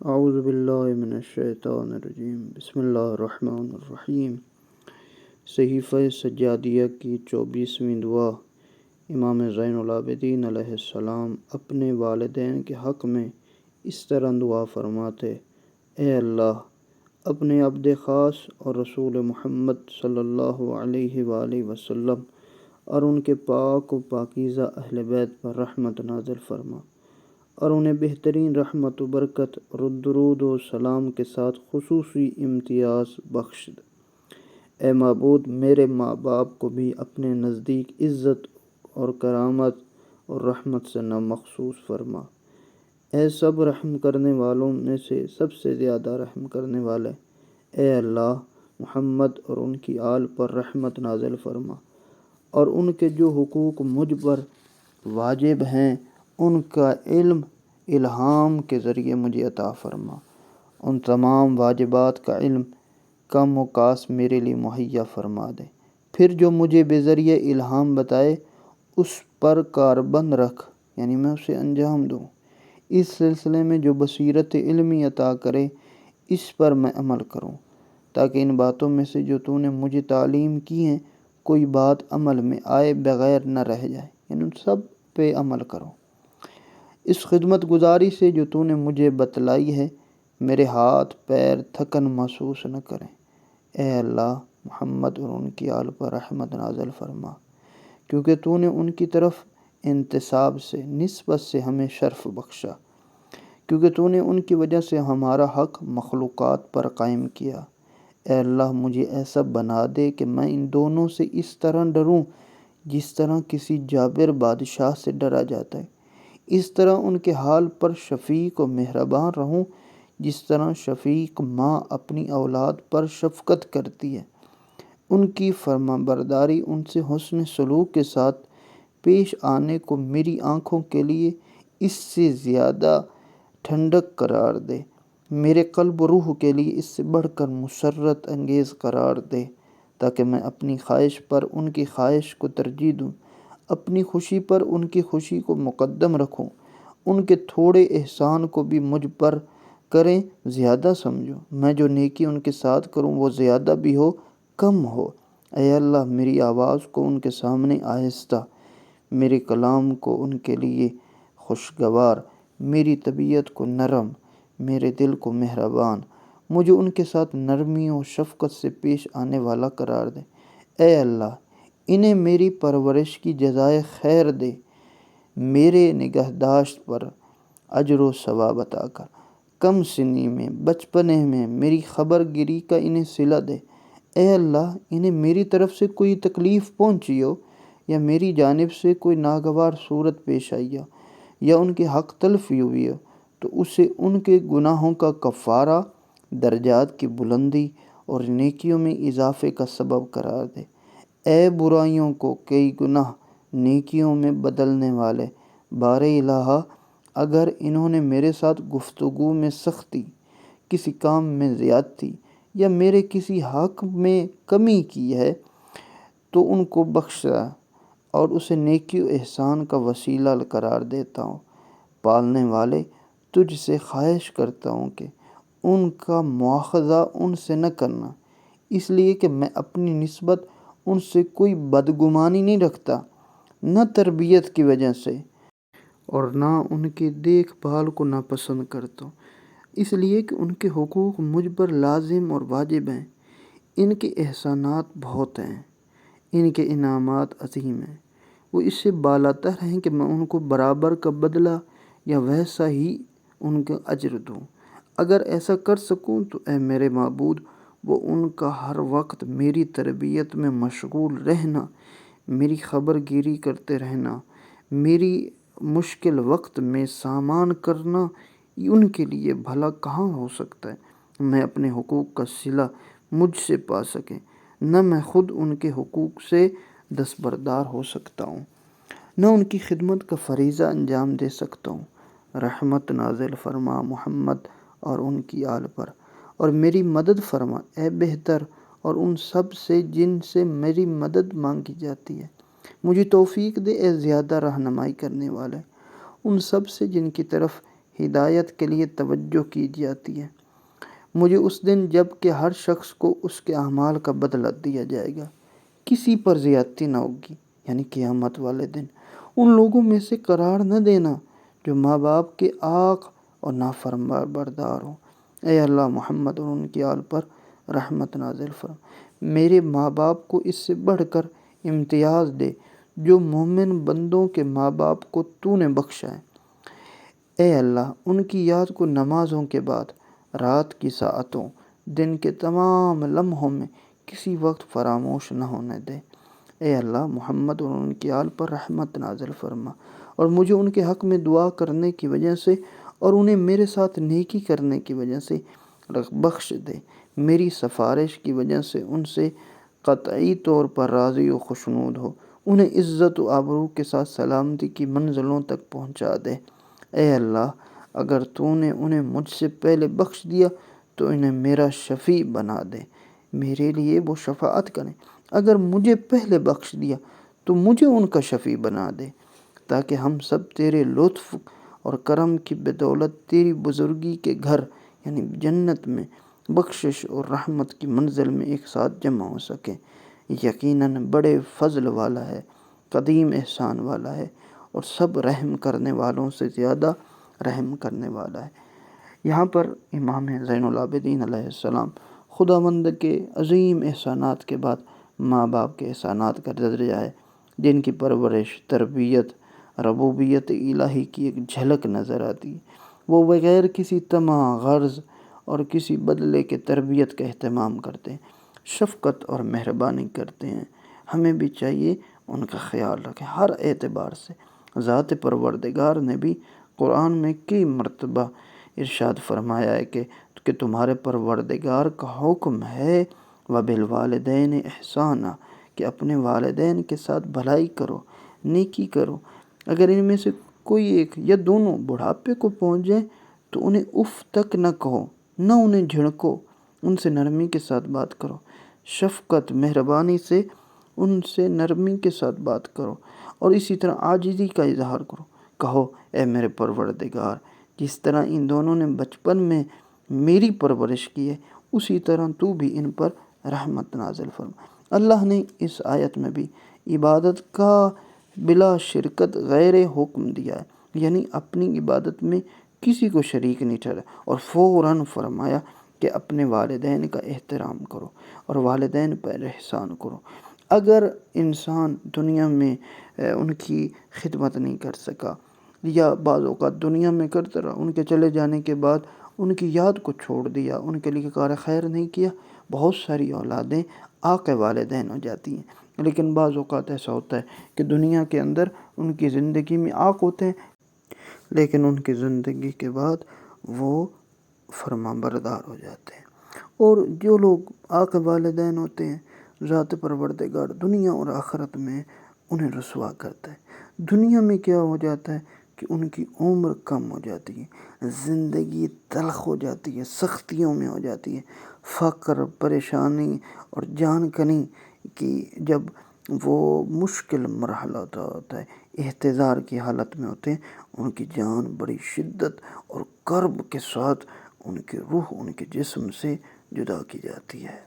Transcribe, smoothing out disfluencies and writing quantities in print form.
اعوذ باللہ من الشیطان الرجیم، بسم اللہ الرحمن الرحیم۔ صحیفہ سجادیہ کی 24ویں دعا۔ امام زین العابدین علیہ السلام اپنے والدین کے حق میں اس طرح دعا فرماتے: اے اللہ، اپنے عبد خاص اور رسول محمد صلی اللہ علیہ وآلہ وسلم اور ان کے پاک و پاکیزہ اہل بیت پر رحمت نازل فرما، اور انہیں بہترین رحمت و برکت اور درود و سلام کے ساتھ خصوصی امتیاز بخش دے۔ اے معبود، میرے ماں باپ کو بھی اپنے نزدیک عزت اور کرامت اور رحمت سے مخصوص فرما۔ اے سب رحم کرنے والوں میں سے سب سے زیادہ رحم کرنے والے، اے اللہ، محمد اور ان کی آل پر رحمت نازل فرما، اور ان کے جو حقوق مجھ پر واجب ہیں ان کا علم الہام کے ذریعے مجھے عطا فرما۔ ان تمام واجبات کا علم کم و کاس میرے لیے مہیا فرما دے، پھر جو مجھے بذریعہ الہام بتائے اس پر کاربند رکھ، یعنی میں اسے انجام دوں۔ اس سلسلے میں جو بصیرت علمی عطا کرے اس پر میں عمل کروں، تاکہ ان باتوں میں سے جو تو نے مجھے تعلیم کی ہیں کوئی بات عمل میں آئے بغیر نہ رہ جائے، یعنی ان سب پہ عمل کروں۔ اس خدمت گزاری سے جو تو نے مجھے بتلائی ہے میرے ہاتھ پیر تھکن محسوس نہ کریں۔ اے اللہ، محمد اور ان کی آل پر رحمت نازل فرما، کیونکہ تو نے ان کی طرف انتساب سے نسبت سے ہمیں شرف بخشا، کیونکہ تو نے ان کی وجہ سے ہمارا حق مخلوقات پر قائم کیا۔ اے اللہ، مجھے ایسا بنا دے کہ میں ان دونوں سے اس طرح ڈروں جس طرح کسی جابر بادشاہ سے ڈرا جاتا ہے، اس طرح ان کے حال پر شفیق و مہربان رہوں جس طرح شفیق ماں اپنی اولاد پر شفقت کرتی ہے۔ ان کی فرما برداری ان سے حسن سلوک کے ساتھ پیش آنے کو میری آنکھوں کے لیے اس سے زیادہ ٹھنڈک قرار دے، میرے قلب و روح کے لیے اس سے بڑھ کر مسرت انگیز قرار دے، تاکہ میں اپنی خواہش پر ان کی خواہش کو ترجیح دوں، اپنی خوشی پر ان کی خوشی کو مقدم رکھوں، ان کے تھوڑے احسان کو بھی مجھ پر کریں زیادہ سمجھوں، میں جو نیکی ان کے ساتھ کروں وہ زیادہ بھی ہو کم ہو۔ اے اللہ، میری آواز کو ان کے سامنے آہستہ، میرے کلام کو ان کے لیے خوشگوار، میری طبیعت کو نرم، میرے دل کو مہربان، مجھے ان کے ساتھ نرمی و شفقت سے پیش آنے والا قرار دے۔ اے اللہ، انہیں میری پرورش کی جزائے خیر دے، میرے نگہداشت پر اجر و ثواب عطا کر، کم سنی میں بچپنے میں میری خبر گیری کا انہیں صلہ دے۔ اے اللہ، انہیں میری طرف سے کوئی تکلیف پہنچی ہو یا میری جانب سے کوئی ناگوار صورت پیش آئی ہو یا ان کے حق تلفی ہوئی ہو تو اسے ان کے گناہوں کا کفارہ، درجات کی بلندی اور نیکیوں میں اضافے کا سبب قرار دے۔ اے برائیوں کو کئی گناہ نیکیوں میں بدلنے والے، بار الہ، اگر انہوں نے میرے ساتھ گفتگو میں سختی، کسی کام میں زیادتی یا میرے کسی حق میں کمی کی ہے تو ان کو بخشا اور اسے نیکی و احسان کا وسیلہ قرار دیتا ہوں۔ پالنے والے، تجھ سے خواہش کرتا ہوں کہ ان کا مواخذہ ان سے نہ کرنا، اس لیے کہ میں اپنی نسبت ان سے کوئی بدگمانی نہیں رکھتا، نہ تربیت کی وجہ سے اور نہ ان کی دیکھ بھال کو ناپسند کرتا ہوں، اس لیے کہ ان کے حقوق مجھ پر لازم اور واجب ہیں۔ ان کے احسانات بہت ہیں، ان کے انعامات عظیم ہیں، وہ اس سے بالاتر ہیں کہ میں ان کو برابر کا بدلہ یا ویسا ہی ان کا اجر دوں۔ اگر ایسا کر سکوں تو اے میرے معبود، وہ ان کا ہر وقت میری تربیت میں مشغول رہنا، میری خبر گیری کرتے رہنا، میری مشکل وقت میں سامان کرنا، ان کے لیے بھلا کہاں ہو سکتا ہے میں اپنے حقوق کا صلہ مجھ سے پا سکیں، نہ میں خود ان کے حقوق سے دستبردار ہو سکتا ہوں، نہ ان کی خدمت کا فریضہ انجام دے سکتا ہوں۔ رحمت نازل فرما محمد اور ان کی آل پر، اور میری مدد فرما، اے بہتر اور ان سب سے جن سے میری مدد مانگی جاتی ہے۔ مجھے توفیق دے، اے زیادہ رہنمائی کرنے والے، ان سب سے جن کی طرف ہدایت کے لیے توجہ کی جاتی ہے۔ مجھے اس دن جب کہ ہر شخص کو اس کے اعمال کا بدلہ دیا جائے گا، کسی پر زیادتی نہ ہوگی، یعنی قیامت والے دن ان لوگوں میں سے قرار نہ دینا جو ماں باپ کے عاق اور نافرمان بردار ہوں۔ اے اللہ محمد اور ان کی آل پر رحمت نازل فرما۔ میرے ماں باپ کو اس سے بڑھ کر امتیاز دے جو مومن بندوں کے ماں باپ کو تو نے بخشا ہے۔ اے اللہ ان کی یاد کو نمازوں کے بعد، رات کی ساعتوں، دن کے تمام لمحوں میں کسی وقت فراموش نہ ہونے دے۔ اے اللہ محمد اور ان کی آل پر رحمت نازل فرما اور مجھے ان کے حق میں دعا کرنے کی وجہ سے اور انہیں میرے ساتھ نیکی کرنے کی وجہ سے بخش دے۔ میری سفارش کی وجہ سے ان سے قطعی طور پر راضی و خوشنود ہو، انہیں عزت و آبرو کے ساتھ سلامتی کی منزلوں تک پہنچا دے۔ اے اللہ اگر تو نے انہیں مجھ سے پہلے بخش دیا تو انہیں میرا شفیع بنا دے، میرے لیے وہ شفاعت کریں۔ اگر مجھے پہلے بخش دیا تو مجھے ان کا شفیع بنا دے، تاکہ ہم سب تیرے لطف اور کرم کی بدولت تیری بزرگی کے گھر یعنی جنت میں بخشش اور رحمت کی منزل میں ایک ساتھ جمع ہو سکیں۔ یقیناً بڑے فضل والا ہے، قدیم احسان والا ہے اور سب رحم کرنے والوں سے زیادہ رحم کرنے والا ہے۔ یہاں پر امام زین العابدین علیہ السلام خداوند کے عظیم احسانات کے بعد ماں باپ کے احسانات کا درجہ ہے، جن کی پرورش، تربیت، ربوبیت الہی کی ایک جھلک نظر آتی ہے۔ وہ بغیر کسی طمع، غرض اور کسی بدلے کے تربیت کا اہتمام کرتے ہیں، شفقت اور مہربانی کرتے ہیں۔ ہمیں بھی چاہیے ان کا خیال رکھیں ہر اعتبار سے۔ ذات پروردگار نے بھی قرآن میں کئی مرتبہ ارشاد فرمایا ہے کہ تمہارے پروردگار کا حکم ہے وَبِالْوَالِدَيْنِ إِحْسَانًا، کہ اپنے والدین کے ساتھ بھلائی کرو، نیکی کرو۔ اگر ان میں سے کوئی ایک یا دونوں بڑھاپے کو پہنچ جائیں تو انہیں اف تک نہ کہو، نہ انہیں جھڑکو، ان سے نرمی کے ساتھ بات کرو، شفقت، مہربانی سے ان سے نرمی کے ساتھ بات کرو، اور اسی طرح عاجزی کا اظہار کرو۔ کہو اے میرے پروردگار، جس طرح ان دونوں نے بچپن میں میری پرورش کی ہے، اسی طرح تو بھی ان پر رحمت نازل فرما۔ اللہ نے اس آیت میں بھی عبادت کا بلا شرکت غیر حکم دیا ہے، یعنی اپنی عبادت میں کسی کو شریک نہیں ٹھہرایا، اور فوراً فرمایا کہ اپنے والدین کا احترام کرو اور والدین پر احسان کرو۔ اگر انسان دنیا میں ان کی خدمت نہیں کر سکا یا بعض اوقات دنیا میں کرتا رہا، ان کے چلے جانے کے بعد ان کی یاد کو چھوڑ دیا، ان کے لیے کار خیر نہیں کیا، بہت ساری اولادیں عاق والدین ہو جاتی ہیں۔ لیکن بعض اوقات ایسا ہوتا ہے کہ دنیا کے اندر ان کی زندگی میں عاق ہوتے ہیں، لیکن ان کی زندگی کے بعد وہ فرما بردار ہو جاتے ہیں۔ اور جو لوگ عاق والدین ہوتے ہیں، ذات پروردگار دنیا اور آخرت میں انہیں رسوا کرتا ہے۔ دنیا میں کیا ہو جاتا ہے کہ ان کی عمر کم ہو جاتی ہے، زندگی تلخ ہو جاتی ہے، سختیوں میں ہو جاتی ہے، فقر، پریشانی اور جان کنی کی جب وہ مشکل مرحلہ ہوتا ہے، احتضار کی حالت میں ہوتے ہیں، ان کی جان بڑی شدت اور کرب کے ساتھ ان کی روح ان کے جسم سے جدا کی جاتی ہے۔